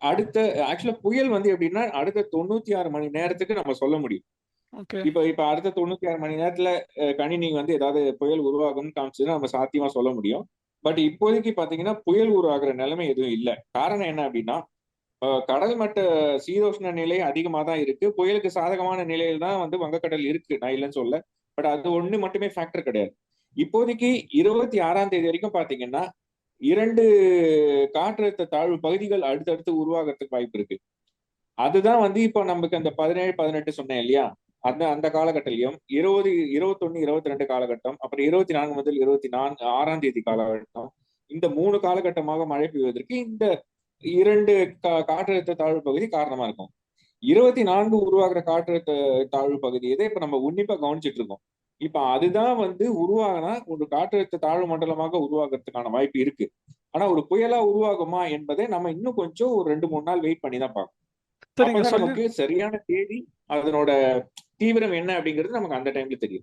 அடுத்த ஆக்சுவலா புயல் வந்து எப்படின்னா அடுத்த 96 மணி நேரத்துக்கு நம்ம சொல்ல முடியும். ஓகே. இப்ப இப்ப அடுத்த 96 மணி நேரத்துல கணினி வந்து ஏதாவது புயல் உருவாகும்னு காமிச்சதுன்னா நம்ம சாத்தியமா சொல்ல முடியும். பட் இப்போதைக்கு பாத்தீங்கன்னா புயல் உருவாகுற நிலைமை எதுவும் இல்ல. காரணம் என்ன அப்படின்னா கடல் மட்ட சீதோஷ்ண நிலை அதிகமா தான் இருக்கு. புயலுக்கு சாதகமான நிலையில தான் வந்து வங்கக்கடல் இருக்கு. நான் இல்லன்னு சொல்லல. பட் அது ஒண்ணு மட்டுமே ஃபேக்டர் கிடையாது. இப்போதைக்கு 26ஆம் தேதி வரைக்கும் பாத்தீங்கன்னா, 2 காற்றழுத்த தாழ்வு பகுதிகள் அடுத்தடுத்து உருவாகுறதுக்கு வாய்ப்பு இருக்கு. அதுதான் வந்து இப்போ நமக்கு அந்த 17, 18 சொன்னேன் இல்லையா? அந்த அந்த காலகட்டத்திலயும் 20, 21, 22 காலகட்டம், அப்புறம் 24 முதல் 24 6ஆம் தேதி காலகட்டம். இந்த 3 காலகட்டமாக மழை பெய்வதற்கு இந்த 2 காற்றழுத்த தாழ்வு பகுதி காரணமா இருக்கும். 24 உருவாகுற காற்றழுத்த தாழ்வு பகுதி இதை இப்ப நம்ம உன்னிப்பா கவனிச்சுட்டு இருக்கோம். இப்ப அதுதான் வந்து உருவாகுனா ஒரு காற்றழுத்த தாழ்வு மண்டலமாக உருவாகுறதுக்கான வாய்ப்பு இருக்கு. ஆனா ஒரு புயலா உருவாகுமா என்பதை நம்ம இன்னும் கொஞ்சம் ஒரு 2, 3 நாள் வெயிட் பண்ணி தான் பார்க்கணும். சரிங்க அப்பதான் சொல்லி நமக்கு சரியான தேதி, அதனோட தீவிரம் என்ன அப்படிங்கிறது நமக்கு அந்த டைம்ல தெரியும்.